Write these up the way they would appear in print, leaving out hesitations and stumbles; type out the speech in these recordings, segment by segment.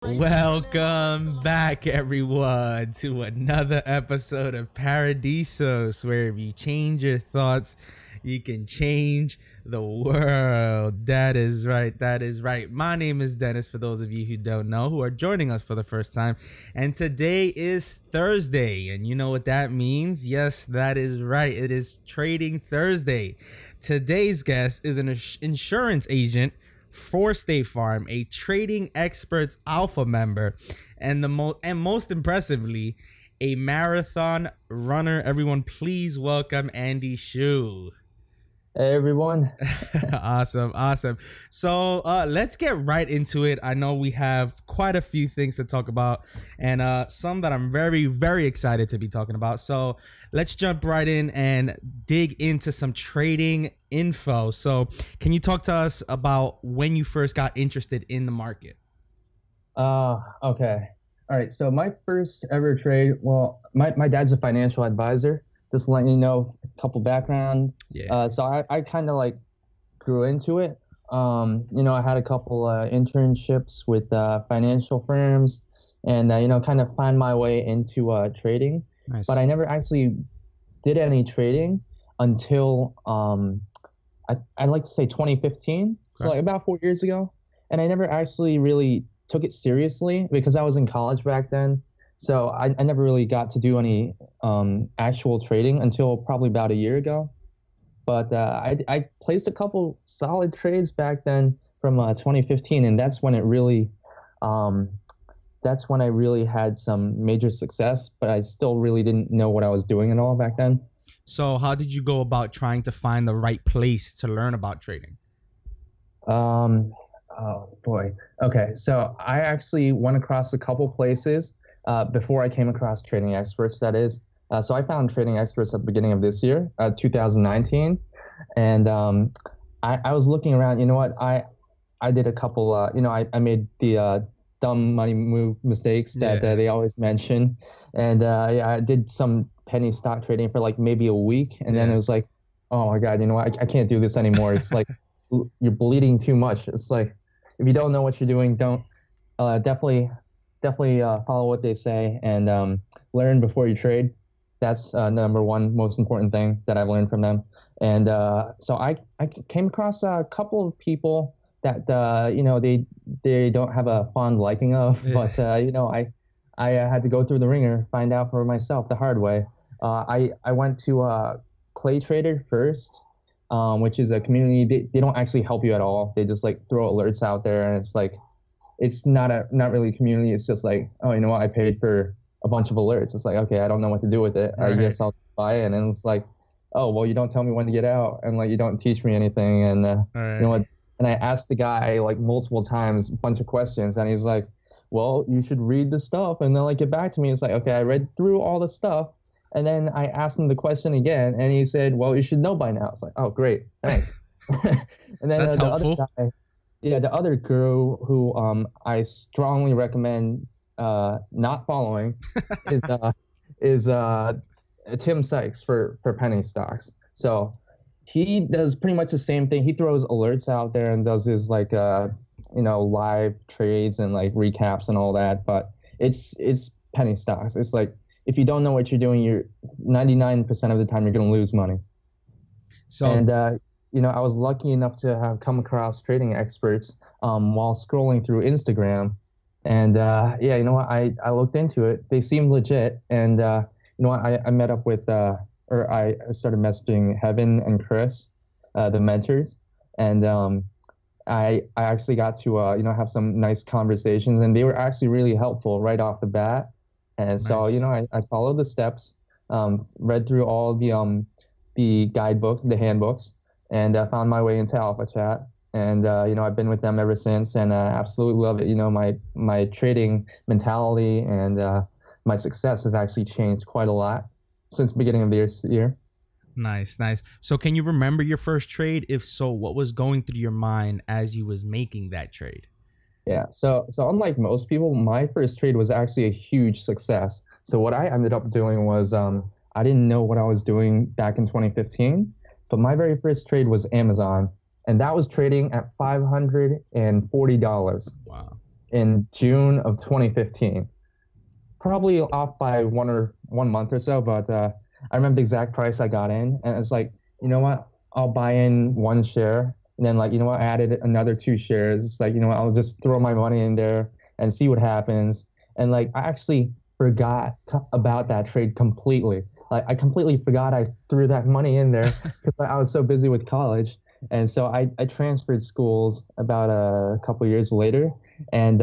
Welcome back, everyone, to another episode of Paradisos, where if you change your thoughts, you can change the world. That is right. That is right. My name is Dennis, for those of you who don't know, who are joining us for the first time. And today is Thursday. And you know what that means? Yes, that is right. It is Trading Thursday. Today's guest is an insurance agent for State Farm, a trading experts alpha member, and most impressively, a marathon runner. Everyone, please welcome Andy Hsu. Hey everyone. Awesome. So let's get right into it. I know we have quite a few things to talk about, and some that I'm very, very excited to be talking about. So let's jump right in and dig into some trading info. So can you talk to us about when you first got interested in the market? Okay. All right. So my first ever trade, well, my dad's a financial advisor. Just letting you know a couple background. Yeah. So I kind of like grew into it. I had a couple internships with financial firms, and kind of find my way into trading. Nice. But I never actually did any trading until I'd like to say 2015. So like about 4 years ago, and I never actually really took it seriously because I was in college back then. So I never really got to do any actual trading until probably about a year ago. But I placed a couple solid trades back then from 2015, and that's when I really had some major success. But I still really didn't know what I was doing at all back then. So how did you go about trying to find the right place to learn about trading? Oh boy. Okay, so I actually went across a couple places. Before I came across Trading Experts, that is. So I found Trading Experts at the beginning of this year, 2019. And I was looking around. You know what? I did a couple, I made the dumb money move mistakes that they always mention. And I did some penny stock trading for like maybe a week. And then it was like, oh my God, you know what? I can't do this anymore. It's like you're bleeding too much. It's like, if you don't know what you're doing, don't definitely follow what they say and learn before you trade. That's number one most important thing that I've learned from them. And so I came across a couple of people that they don't have a fond liking of, but I had to go through the ringer, find out for myself the hard way. I went to Clay Trader first, which is a community. They don't actually help you at all. They just like throw alerts out there, and it's like, it's not really a community. It's just like, oh, you know what? I paid for a bunch of alerts. It's like, okay, I don't know what to do with it. I guess I'll buy it. And then it's like, oh, well, you don't tell me when to get out, and like you don't teach me anything. And you know what? And I asked the guy like multiple times a bunch of questions, and he's like, well, you should read the stuff and then like get back to me. It's like, okay, I read through all the stuff, and then I asked him the question again, and he said, well, you should know by now. It's like, oh, great, thanks. And then That's the helpful. other guy. Yeah, the other guru who I strongly recommend not following is Tim Sykes for penny stocks. So he does pretty much the same thing. He throws alerts out there and does his like live trades and like recaps and all that. But it's penny stocks. It's like if you don't know what you're doing, you're 99% of the time you're gonna lose money. So I was lucky enough to have come across Trading Experts while scrolling through Instagram. And I looked into it. They seemed legit. And I met up with, I started messaging Heaven and Chris, the mentors. And I actually got to, have some nice conversations. And they were actually really helpful right off the bat. And so, I followed the steps, read through all the guidebooks, the handbooks, and found my way into Alpha Chat. And, I've been with them ever since, and absolutely love it. My trading mentality and my success has actually changed quite a lot since the beginning of this year. Nice. So can you remember your first trade? If so, what was going through your mind as you was making that trade? Yeah, so unlike most people, my first trade was actually a huge success. So what I ended up doing was I didn't know what I was doing back in 2015. But my very first trade was Amazon, and that was trading at $540. Wow. in June of 2015. Probably off by 1 month or so, but I remember the exact price I got in, and it's like, you know what? I'll buy in one share, and then like, you know what? I added another two shares. It's like, you know what? I'll just throw my money in there and see what happens. And like, I actually forgot about that trade completely. Like, I completely forgot I threw that money in there because I was so busy with college. And so I transferred schools about a couple years later, and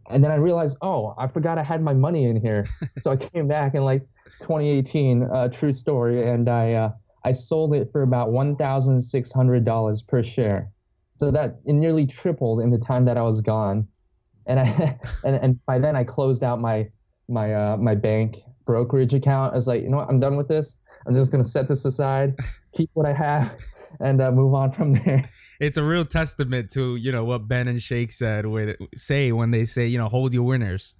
and then I realized, oh, I forgot I had my money in here. So I came back in like 2018, true story, and I sold it for about $1,600 per share. So that it nearly tripled in the time that I was gone. And I and by then I closed out my bank brokerage account. I was like, you know what, I'm done with this. I'm just gonna set this aside, keep what I have, and move on from there. It's a real testament to, what Ben and Shake say when they say, hold your winners.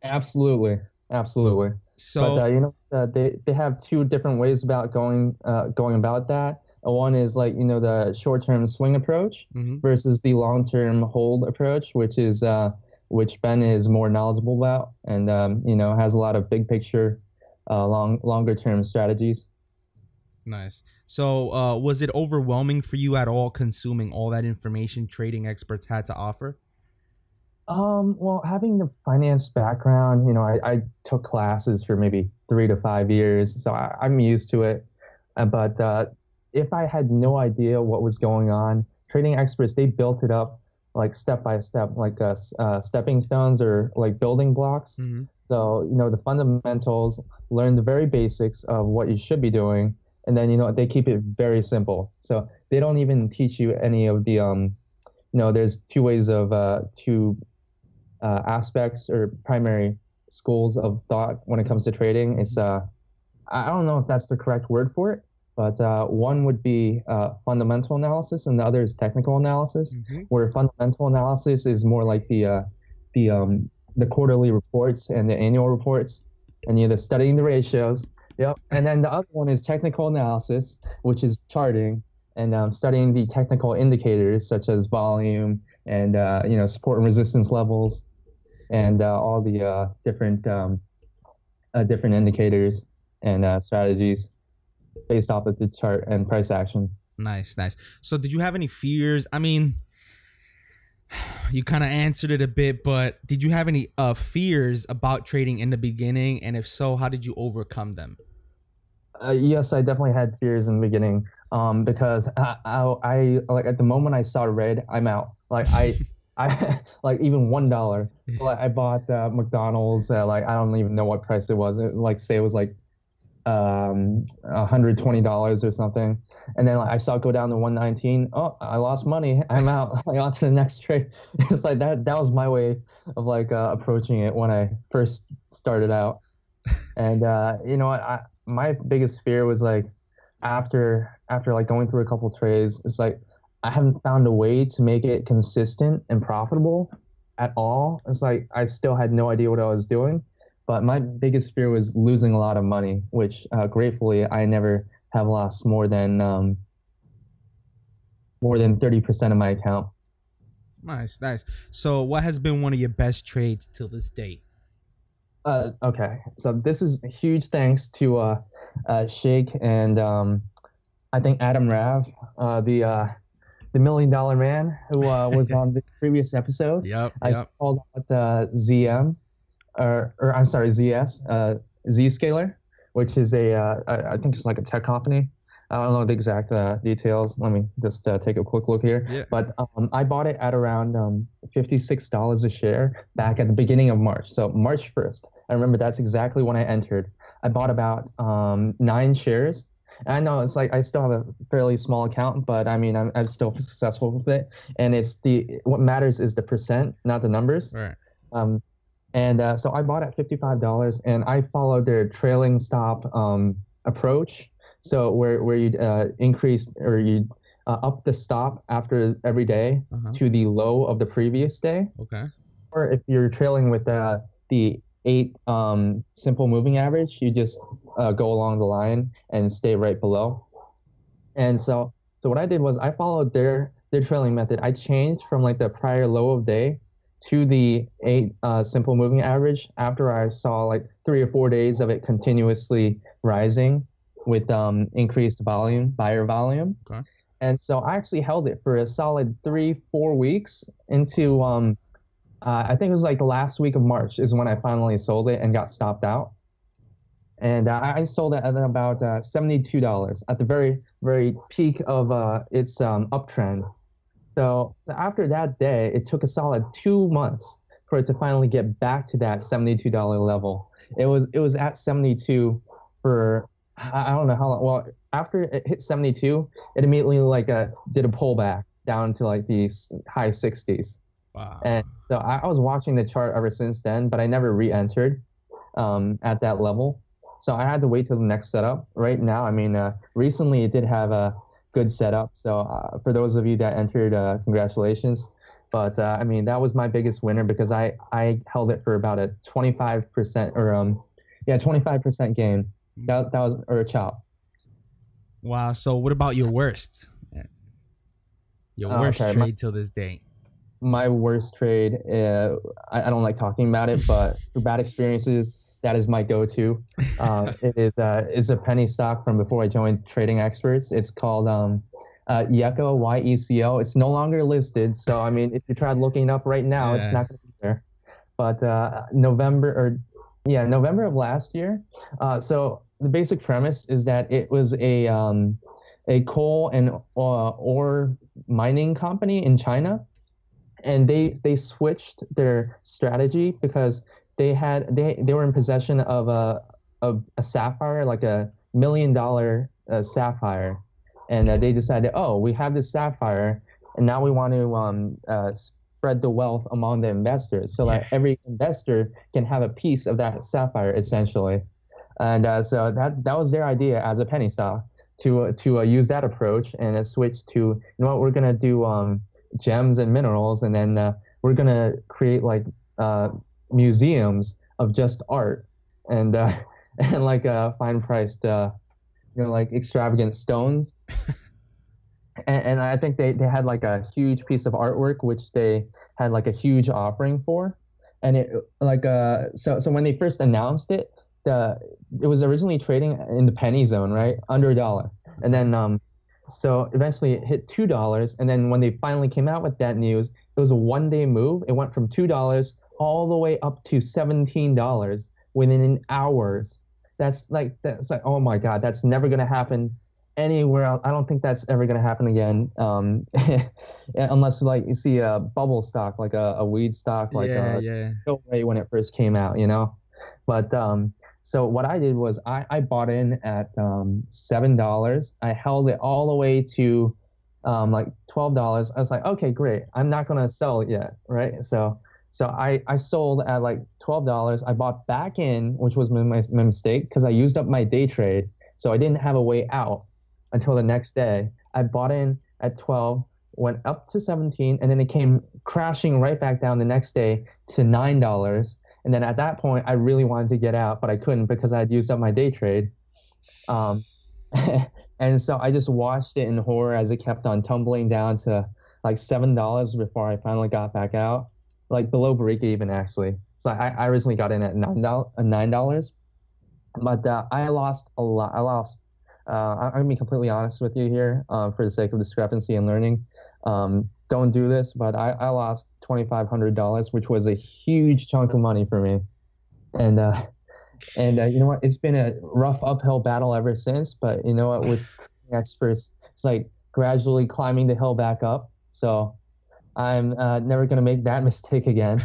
Absolutely, absolutely. So, But they have two different ways about going about that. One is like, the short-term swing approach mhm. versus the long-term hold approach, which Ben is more knowledgeable about, and has a lot of big picture, longer term strategies. Nice. So, was it overwhelming for you at all consuming all that information trading experts had to offer? Well, having the finance background, I took classes for maybe 3 to 5 years, so I'm used to it. But if I had no idea what was going on, trading experts, they built it up like step by step, like stepping stones or like building blocks. Mm-hmm. So, the fundamentals, learn the very basics of what you should be doing, and then, they keep it very simple. So they don't even teach you any of the, there's two ways of two aspects or primary schools of thought when it comes to trading. It's I don't know if that's the correct word for it, but one would be fundamental analysis, and the other is technical analysis. Mm-hmm. Where fundamental analysis is more like the quarterly reports and the annual reports, and you're studying the ratios. Yep. And then the other one is technical analysis, which is charting and studying the technical indicators such as volume and support and resistance levels, and all the different indicators and strategies based off of the chart and price action. Nice. So did you have any fears? I mean, you kind of answered it a bit, but did you have any fears about trading in the beginning? And if so, how did you overcome them? Yes, I definitely had fears in the beginning because I like at the moment I saw red, I'm out. Like I like even $1. So like I bought McDonald's at like I don't even know what price it was. It was like say it was like $120 or something, and then like I saw it go down to 119. Oh, I lost money. I'm out. Like on to the next trade. It's like that was my way of like approaching it when I first started out. And you know what, my biggest fear was like after like going through a couple trades, it's like I haven't found a way to make it consistent and profitable at all. It's like I still had no idea what I was doing. But my biggest fear was losing a lot of money, which gratefully I never have lost more than 30% of my account. Nice. So what has been one of your best trades till this date? Okay, so this is huge thanks to Shake and I think Adam Rav, the $1 million man who was on the previous episode. Yep. I called out ZM. Or I'm sorry, ZS, Zscaler, which is I think it's like a tech company. I don't know the exact details. Let me just take a quick look here. Yeah. But I bought it at around $56 a share back at the beginning of March. So March 1st. I remember that's exactly when I entered. I bought about 9 shares. And I know it's like I still have a fairly small account, but I mean I'm still successful with it. And what matters is the percent, not the numbers. Right. And so I bought at $55, and I followed their trailing stop approach. So where you'd increase or you'd up the stop after every day to the low of the previous day. Okay. Or if you're trailing with the 8 simple moving average, you just go along the line and stay right below. And so what I did was I followed their trailing method. I changed from like the prior low of day to the 8 simple moving average after I saw like 3 or 4 days of it continuously rising with increased volume, buyer volume. Okay. And so I actually held it for a solid 3, 4 weeks into I think it was like the last week of March is when I finally sold it and got stopped out. And I sold it at about $72 at the very, very peak of its uptrend. So after that day, it took a solid 2 months for it to finally get back to that $72 level. It was at 72 for I don't know how long. Well, after it hit 72, it immediately like did a pullback down to like the high 60s. Wow. And so I was watching the chart ever since then, but I never re-entered at that level. So I had to wait till the next setup. Right now, I mean, recently it did have a good setup. So for those of you that entered, congratulations. But I mean, that was my biggest winner because I held it for about a 25% or 25% gain. That was or a chop. Wow. So what about your worst? Your worst okay, trade till this day? My worst trade, I don't like talking about it, but for bad experiences, that is my go-to. It is a penny stock from before I joined Trading Experts. It's called YECO, YECO. It's no longer listed, so I mean, if you tried looking it up right now, it's not going to be there. But November of last year. So the basic premise is that it was a coal and ore mining company in China, and they switched their strategy because they were in possession of a sapphire, like $1 million sapphire, and they decided, oh, we have this sapphire, and now we want to spread the wealth among the investors so that every investor can have a piece of that sapphire essentially. And so that was their idea as a penny stock to use that approach and switch to, you know what, we're gonna do gems and minerals, and then we're gonna create like museums of just art and and like fine priced like extravagant stones. And I think they had like a huge piece of artwork which they had like a huge offering for, and it like so when they first announced it, it was originally trading in the penny zone, right, under $1, and then so eventually it hit $2, and then when they finally came out with that news, it was a 1 day move. It went from $2 all the way up to $17 within hours. That's like oh my God, that's never gonna happen anywhere else. I don't think that's ever gonna happen again, unless like you see a bubble stock, like a weed stock, like when it first came out, you know. But so what I did was I bought in at $7. I held it all the way to like $12. I was like, okay, great. I'm not gonna sell it yet, right? So I sold at like $12. I bought back in, which was my mistake because I used up my day trade, so I didn't have a way out until the next day. I bought in at 12, went up to 17, and then it came crashing right back down the next day to $9. And then at that point, I really wanted to get out, but I couldn't because I had used up my day trade. And so I just watched it in horror as it kept on tumbling down to like $7 before I finally got back out, like below break even actually. So I originally got in at $9, but I lost a lot. I'm gonna be completely honest with you here, for the sake of discrepancy and learning. Don't do this, but I lost $2,500, which was a huge chunk of money for me. And you know what? It's been a rough uphill battle ever since. But you know what? With experts, it's like gradually climbing the hill back up. So I'm never gonna make that mistake again.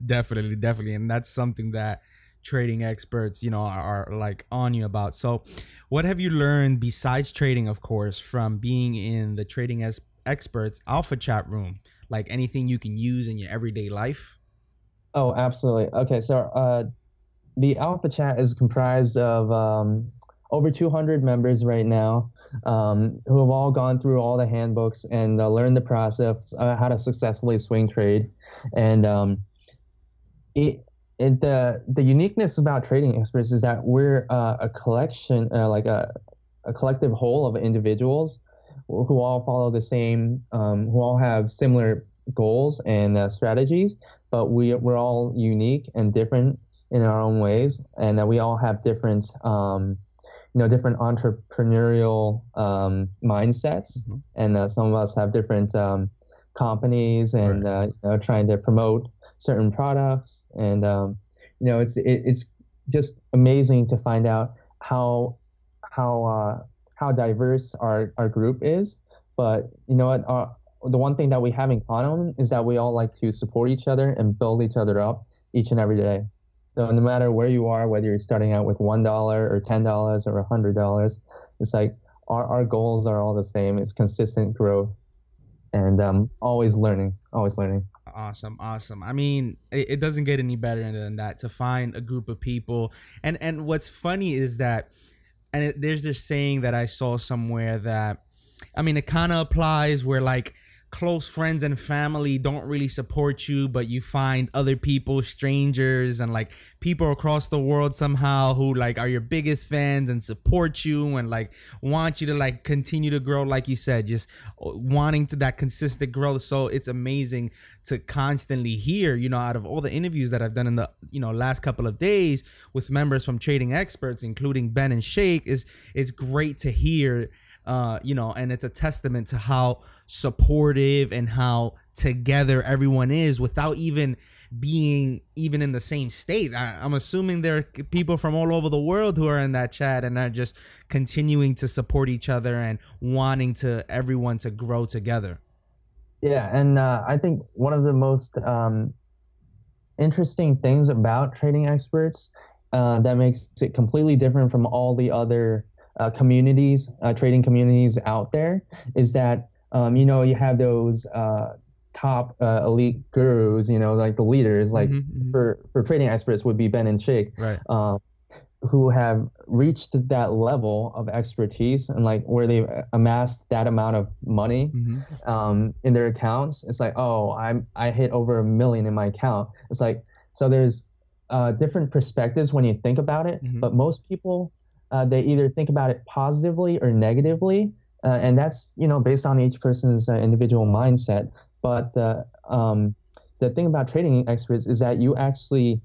Definitely, and that's something that Trading Experts, are like on you about. So what have you learned besides trading, of course, from being in the Trading Experts alpha chat room? Like anything you can use in your everyday life? Oh, absolutely. Okay, so the alpha chat is comprised of over 200 members right now, who have all gone through all the handbooks and learned the process, how to successfully swing trade. And the uniqueness about Trading Experts is that we're a collection, like a collective whole of individuals who all follow the same, who all have similar goals and strategies, but we're all unique and different in our own ways, and we all have different different entrepreneurial mindsets, and some of us have different companies and trying to promote certain products, and it's just amazing to find out how diverse our group is. But you know what? The one thing that we have in common is that we all like to support each other and build each other up each and every day. So no matter where you are, whether you're starting out with $1 or $10 or $100, it's like our goals are all the same. It's consistent growth and always learning, always learning. Awesome, awesome. I mean, it doesn't get any better than that, to find a group of people. And what's funny is that, there's this saying that I saw somewhere that, I mean, it kind of applies where like close friends and family don't really support you, but you find other people, strangers, and like people across the world somehow who like are your biggest fans and support you and like want you to like continue to grow, like you said, just wanting to that consistent growth. So it's amazing to constantly hear, out of all the interviews that I've done in the last couple of days with members from Trading Experts, including Ben and Shake, it's great to hear. And it's a testament to how supportive and how together everyone is without even being in the same state. I'm assuming there are people from all over the world who are in that chat and are just continuing to support each other and wanting everyone to grow together. Yeah, and I think one of the most interesting things about Trading Experts that makes it completely different from all the other communities, trading communities out there, is that you have those top elite gurus, like the leaders, like for Trading Experts would be Ben and Shake, right? Who have reached that level of expertise and like where they've amassed that amount of money in their accounts. It's like, oh, I hit over 1 million in my account. It's like, so there's different perspectives when you think about it, but most people they either think about it positively or negatively, and that's based on each person's individual mindset. But the thing about Trading Experts is that you actually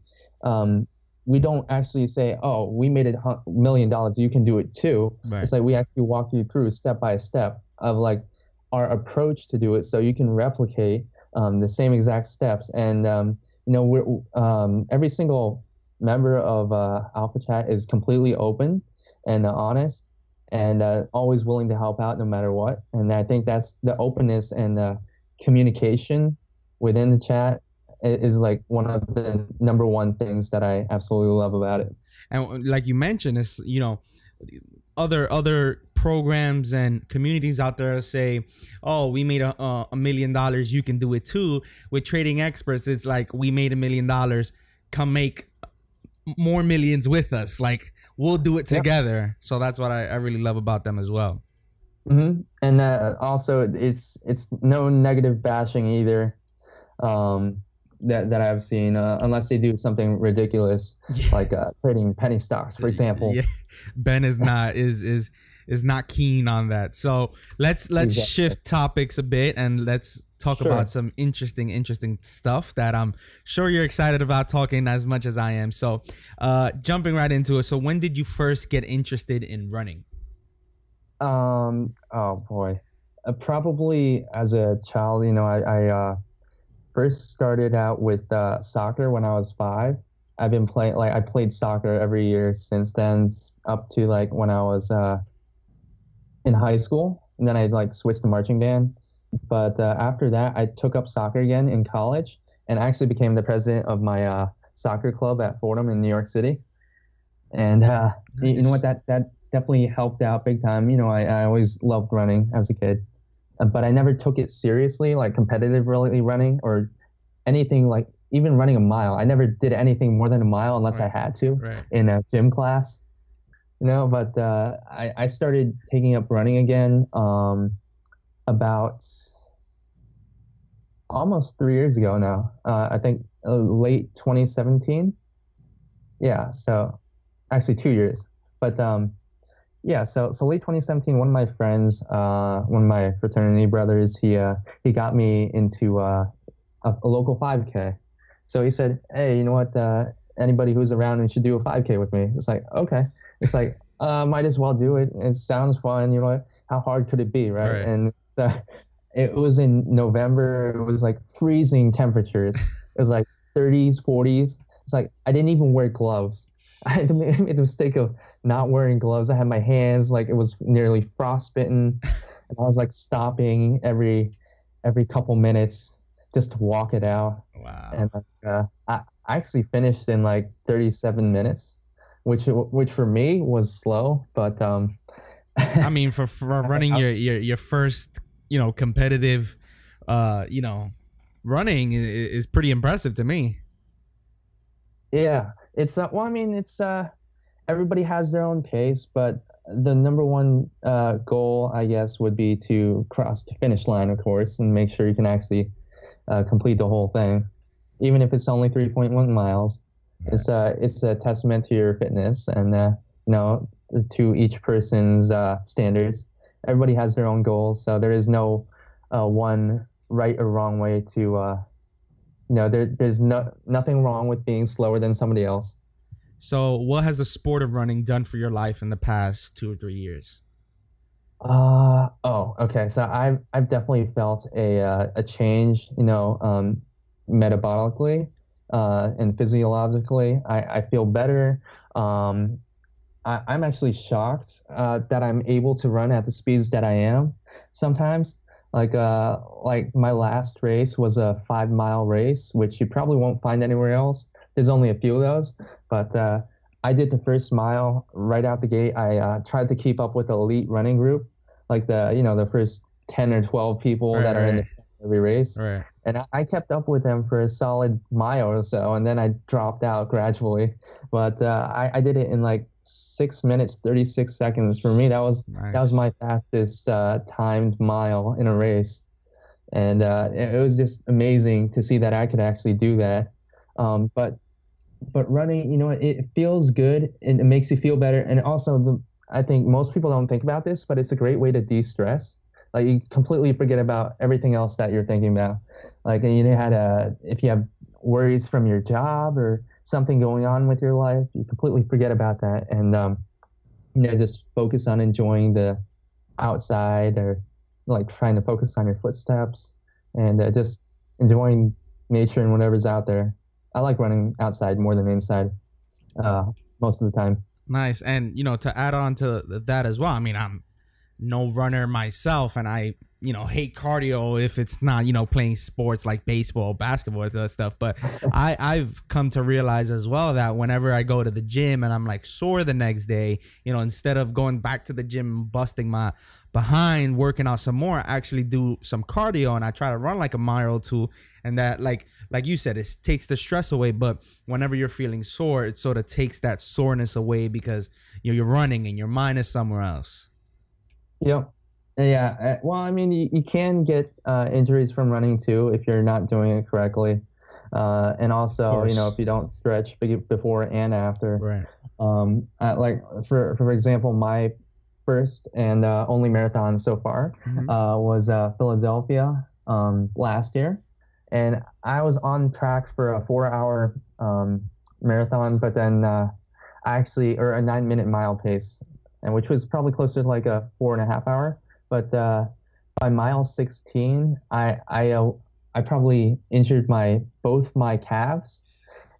we don't actually say, oh, we made $1 million, you can do it too. Right. It's like we actually walk you through step by step of like our approach to do it, so you can replicate the same exact steps. And we're every single member of Alpha Chat is completely open and honest and always willing to help out no matter what. And I think that's the openness and communication within the chat is like one of the number one things that I absolutely love about it. And like you mentioned, it's other programs and communities out there say, oh, we made $1 million, you can do it too. With Trading Experts, it's like, we made $1 million, come make more millions with us. Like, we'll do it together. Yep. So that's what I really love about them as well. And also it's no negative bashing either that I've seen, unless they do something ridiculous, like trading penny stocks, for example. Yeah. Ben is not keen on that. So let's shift topics a bit and let's talk about some interesting stuff that I'm sure you're excited about talking as much as I am. So jumping right into it. So when did you first get interested in running? Oh boy, probably as a child. I first started out with soccer when I was 5. I've been playing, I played soccer every year since then, up to like when I was in high school, and then I switched to marching band. But after that, I took up soccer again in college and actually became the president of my soccer club at Fordham in New York City. And nice. You know what, that definitely helped out big time. I always loved running as a kid, but I never took it seriously, like competitively running or anything, like even running a mile. I never did anything more than a mile unless I had to in a gym class. But I started taking up running again about almost 3 years ago now. I think late 2017. Yeah, so actually 2 years. But Yeah, so late 2017, one of my friends, one of my fraternity brothers, he got me into a local 5K. So he said, "Hey, you know what? Anybody who's around and should do a 5K with me." It's like, okay. It's like, might as well do it. It sounds fun. You know what? How hard could it be, right? Right. And it was in November. It was like freezing temperatures. It was like 30s, 40s. It's like I didn't even wear gloves. I made the mistake of not wearing gloves. I had my hands like it was nearly frostbitten, and I was like stopping every couple minutes just to walk it out. Wow. And I actually finished in like 37 minutes, which for me was slow, but I mean, for running your first, competitive, uh, you know, running is pretty impressive to me. yeah, it's well, I mean, it's everybody has their own pace, but the number one goal, I guess, would be to cross the finish line, of course, and make sure you can actually complete the whole thing, even if it's only 3.1 miles. It's a testament to your fitness and you know to each person's standards. Everybody has their own goals, so there is no one right or wrong way to there's nothing wrong with being slower than somebody else. So, what has the sport of running done for your life in the past 2 or 3 years? Oh, okay. So I've definitely felt a change, metabolically, and physiologically. I feel better. Um, I'm actually shocked that I'm able to run at the speeds that I am sometimes. Like my last race was a 5 mile race, which you probably won't find anywhere else. There's only a few of those, but I did the first mile right out the gate. I tried to keep up with the elite running group, like the first 10 or 12 people Right, that are in right, every race. right. And I kept up with them for a solid mile or so, and then I dropped out gradually. But I did it in like 6 minutes 36 seconds. For me, that was my Nice. fastest timed mile in a race, and it was just amazing to see that I could actually do that. But running, it feels good and it makes you feel better. And also, I think most people don't think about this, but it's a great way to de-stress. Like you completely forget about everything else that you're thinking about. Like if you have worries from your job or something going on with your life, you completely forget about that and just focus on enjoying the outside or like trying to focus on your footsteps and just enjoying nature and whatever's out there. I like running outside more than inside uh, most of the time. Nice. And, to add on to that as well, I mean, I'm no runner myself, and I, hate cardio if it's not, playing sports like baseball, basketball, that stuff. But I've come to realize as well that whenever I go to the gym and I'm like sore the next day, instead of going back to the gym, busting my behind, working out some more, I actually do some cardio and I try to run like a mile or two. And that, like you said, it takes the stress away. But whenever you're feeling sore, it sort of takes that soreness away because you're running and your mind is somewhere else. Yep. Yeah. Well, I mean, you can get injuries from running too if you're not doing it correctly. And Of also, course. if you don't stretch before and after. Right. Like for example, my first and only marathon so far Hmm. was Philadelphia last year, and I was on track for a 4 hour marathon, but then or a 9 minute mile pace, and which was probably closer to like a 4.5 hour. But by mile 16, I probably injured my both my calves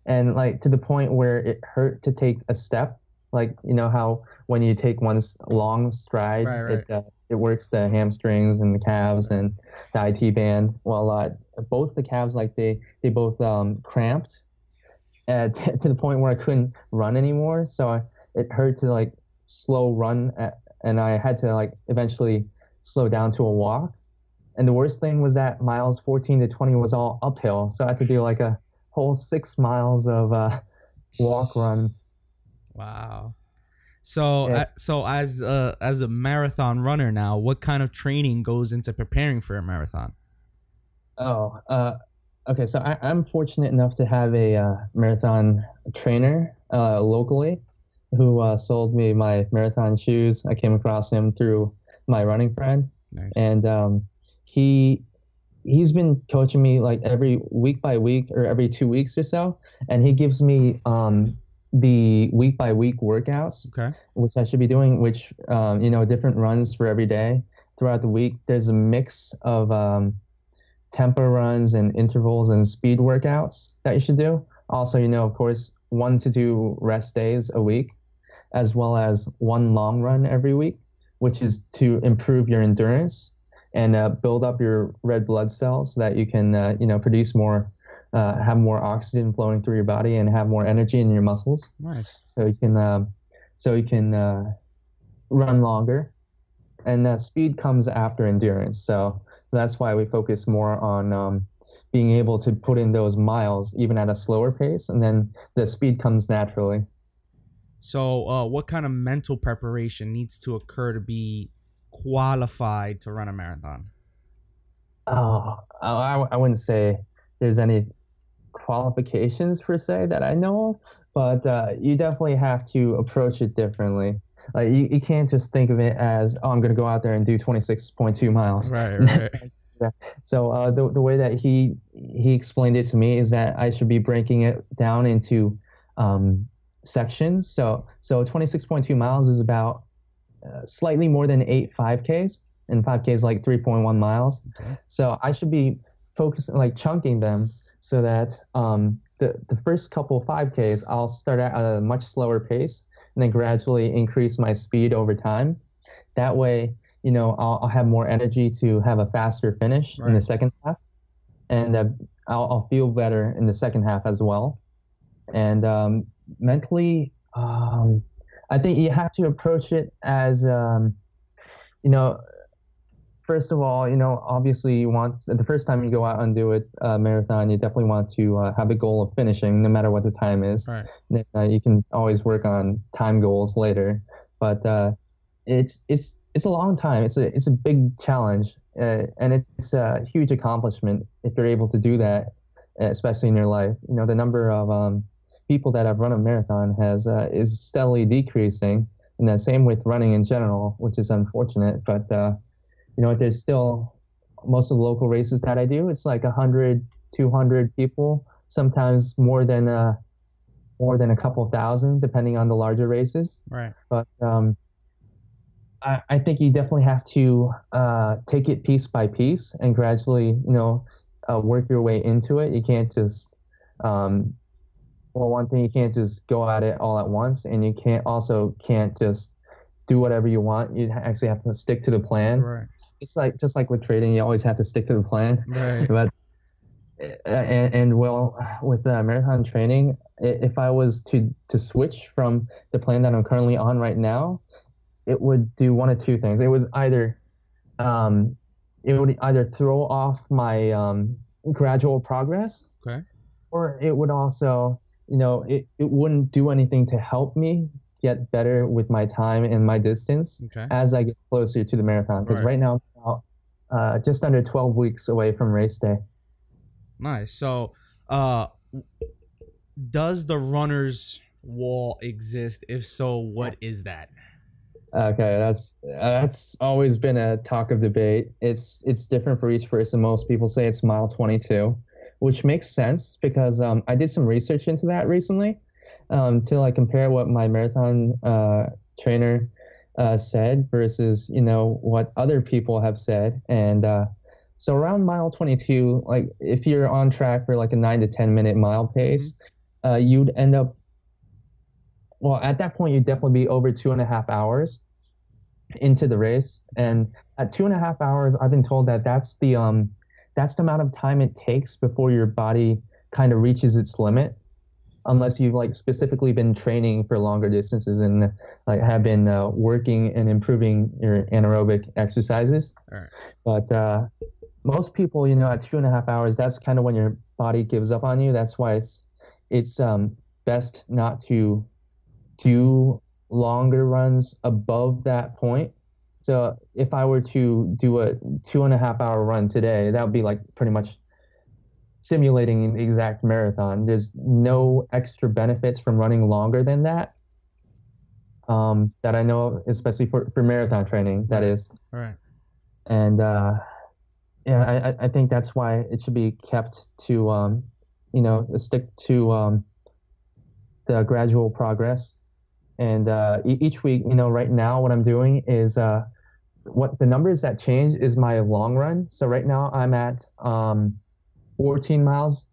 and like to the point where it hurt to take a step. Like how when you take one long stride, Right, right. it works the hamstrings and the calves and the IT band. Well, both the calves like they both cramped to the point where I couldn't run anymore. So it hurt to like slow run, and I had to like eventually slow down to a walk. And the worst thing was that miles 14 to 20 was all uphill. So I had to do like a whole 6 miles of walk runs. Wow. So, Yeah. as a marathon runner now, what kind of training goes into preparing for a marathon? Oh, okay. So I'm fortunate enough to have a marathon trainer locally. who sold me my marathon shoes. I came across him through my running friend, Nice. and he he's been coaching me like every week by week or every 2 weeks or so, and he gives me the week by week workouts, Okay. which I should be doing, which different runs for every day throughout the week. There's a mix of tempo runs and intervals and speed workouts that you should do. Also, of course, 1 to 2 rest days a week, as well as one long run every week, which is to improve your endurance and build up your red blood cells so that you can, produce more, have more oxygen flowing through your body and have more energy in your muscles. Nice. So you can run longer. And speed comes after endurance. So that's why we focus more on being able to put in those miles even at a slower pace, and then the speed comes naturally. So, what kind of mental preparation needs to occur to be qualified to run a marathon? Oh, I wouldn't say there's any qualifications per se that I know of, but you definitely have to approach it differently. Like you can't just think of it as, oh, I'm going to go out there and do 26.2 miles. Right, right. Yeah. So the way that he explained it to me is that I should be breaking it down into um, sections. So 26.2 miles is about slightly more than 8 5Ks, and 5K is like 3.1 miles. Okay. So I should be focusing, like chunking them, so that the first couple 5Ks I'll start at a much slower pace and then gradually increase my speed over time. That way, I'll have more energy to have a faster finish in the Right. second half, and I'll feel better in the second half as well. And mentally, I think you have to approach it as, you know, first of all, obviously you want the first time you go out and do a marathon, you definitely want to have the goal of finishing, no matter what the time is. Right. Then, you can always work on time goals later, but it's a long time. It's a big challenge, and it's a huge accomplishment if you're able to do that, especially in your life. The number of people that have run a marathon has is steadily decreasing, and the same with running in general, which is unfortunate. But there's still most of the local races that I do. It's like 100, 200 people, sometimes more than a couple thousand, depending on the larger races. Right. But I think you definitely have to take it piece by piece and gradually, work your way into it. You can't just, well, one thing, you can't just go at it all at once, and you can't just do whatever you want. You actually have to stick to the plan. Right. It's like just like with trading, you always have to stick to the plan. Right. But and well, with marathon training, if I was to switch from the plan that I'm currently on right now, it would do one of two things. Um, it would either throw off my gradual progress, Okay. or it would also, it wouldn't do anything to help me get better with my time and my distance Okay. as I get closer to the marathon. Because Right. right now, I'm about, just under 12 weeks away from race day. Nice. So, does the runner's wall exist? If so, what is that? Okay, that's always been a talk of debate. It's different for each person. Most people say it's mile 22, which makes sense because I did some research into that recently, to like compare what my marathon trainer said versus what other people have said. And so around mile 22, like if you're on track for like a 9 to 10 minute mile pace, you'd end up, well, at that point, you'd definitely be over 2.5 hours into the race. And at 2.5 hours, I've been told that that's the amount of time it takes before your body kind of reaches its limit, unless you've like specifically been training for longer distances and like have been working and improving your anaerobic exercises. All right. But most people, at 2.5 hours, that's kind of when your body gives up on you. That's why it's best not to do longer runs above that point. So if I were to do a 2.5 hour run today, that would be like pretty much simulating an exact marathon. There's no extra benefits from running longer than that. that I know of, especially for marathon training, that is. Right. And yeah, I think that's why it should be kept to, stick to the gradual progress. And each week, right now, what I'm doing is what the numbers that change is my long run. So right now I'm at 14 miles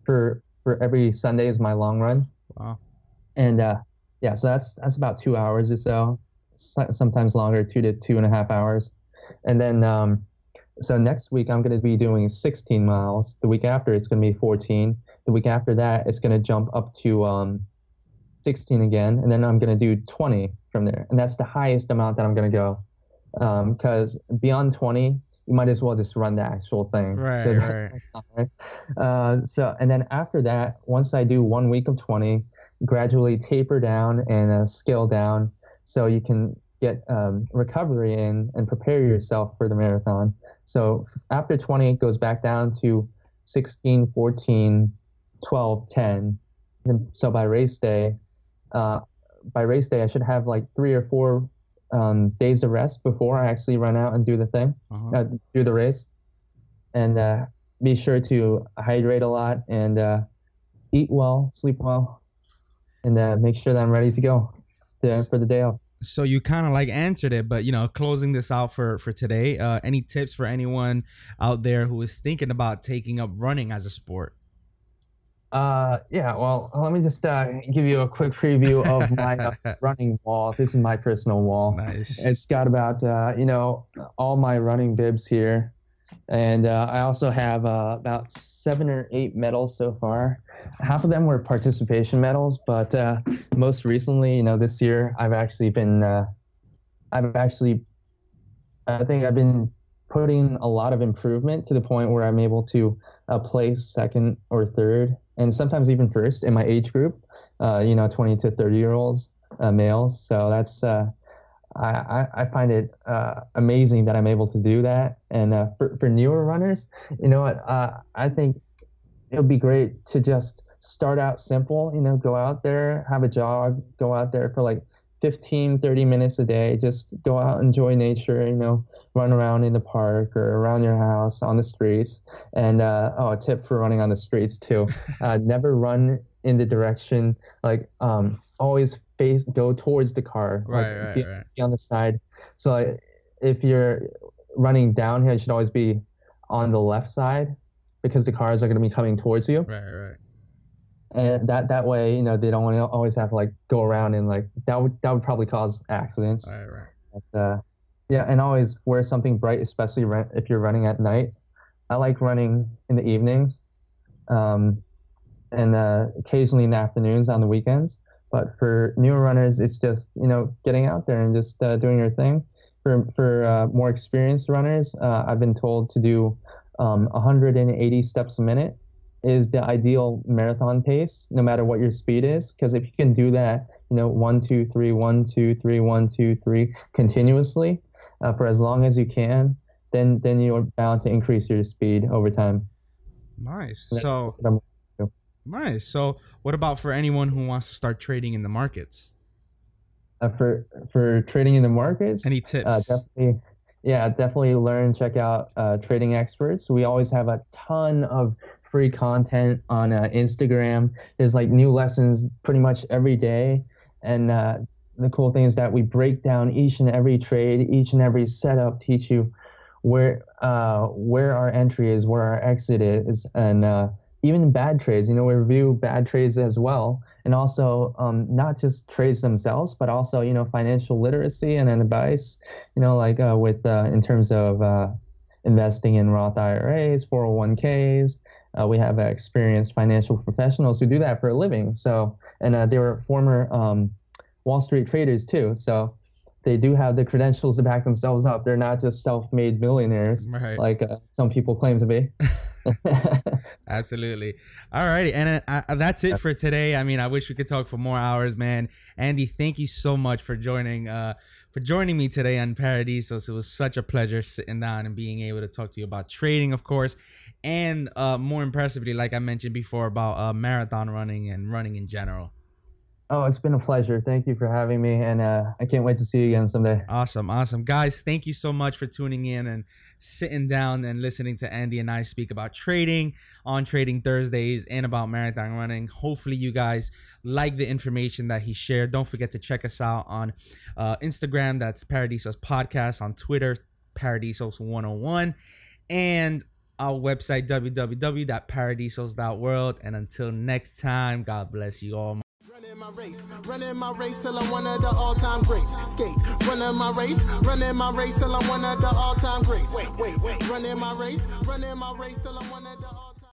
for every Sunday is my long run. Wow. And yeah, so that's about 2 hours or so, sometimes longer, 2 to 2.5 hours. And then so next week I'm going to be doing 16 miles. The week after it's going to be 14. The week after that it's going to jump up to 16 again, and then I'm going to do 20 from there. And that's the highest amount that I'm going to go. Because beyond 20, you might as well just run the actual thing. Right. So, and then after that, once I do 1 week of 20, gradually taper down and scale down so you can get recovery in and prepare yourself for the marathon. So after 20, it goes back down to 16, 14, 12, 10. And so by race day, I should have like 3 or 4 days of rest before I actually run out and do the thing, do the race. And be sure to hydrate a lot and eat well, sleep well, and make sure that I'm ready to go for the day off. So you kind of like answered it, but closing this out for today, any tips for anyone out there who is thinking about taking up running as a sport? Yeah, well, let me just give you a quick preview of my running wall. This is my personal wall. Nice. It's got about, all my running bibs here. And I also have about 7 or 8 medals so far. Half of them were participation medals, but most recently, this year, I think I've been putting a lot of improvement to the point where I'm able to place second or third, and sometimes even first in my age group, 20 to 30-year-olds, males. So that's, I find it amazing that I'm able to do that. And for newer runners, I think it would be great to just start out simple, go out there, have a jog, go out there for like 15, 30 minutes a day, just go out, enjoy nature, run around in the park or around your house on the streets. And a tip for running on the streets too, never run in the direction, like always go towards the car, Right. Be on the side. So if you're running downhill, you should always be on the left side because the cars are going to be coming towards you. Right. And that way, they don't want to always have to like go around and like that would probably cause accidents. Right. But, yeah, and always wear something bright, especially if you're running at night. I like running in the evenings, and occasionally in the afternoons on the weekends. But for newer runners, it's just getting out there and just doing your thing. For more experienced runners, I've been told to do 180 steps a minute is the ideal marathon pace, no matter what your speed is. Because if you can do that, 1, 2, 3, 1, 2, 3, 1, 2, 3 continuously for as long as you can, then you're bound to increase your speed over time. Nice. Nice. So what about for anyone who wants to start trading in the markets? For trading in the markets, any tips? Definitely learn, check out Trading Experts. We always have a ton of free content on Instagram. There's like new lessons pretty much every day. And the cool thing is that we break down each and every trade, each and every setup, teach you where our entry is, where our exit is, and even bad trades. We review bad trades as well, and also not just trades themselves, but also financial literacy and advice. In terms of investing in Roth IRAs, 401ks. We have experienced financial professionals who do that for a living. So, and they were former Wall Street traders too. So they do have the credentials to back themselves up. They're not just self-made millionaires like some people claim to be. Absolutely. All righty. And that's it for today. I mean, I wish we could talk for more hours, man. Andy, thank you so much for joining me today on Paradisos. It was such a pleasure sitting down and being able to talk to you about trading, of course, and more impressively, like I mentioned before, about marathon running and running in general. Oh, it's been a pleasure. Thank you for having me, and I can't wait to see you again someday. Awesome. Awesome. Guys, thank you so much for tuning in and sitting down and listening to Andy and I speak about trading on Trading Thursdays and about marathon running. Hopefully you guys like the information that he shared. Don't forget to check us out on Instagram. That's Paradisos Podcast. On Twitter, Paradisos101. And our website, www.paradisos.world. And until next time, God bless you all. Running my race till I'm one of the all-time greats. Skate, running my race till I'm one of the all-time greats. Wait, running my race till I'm one of the all-time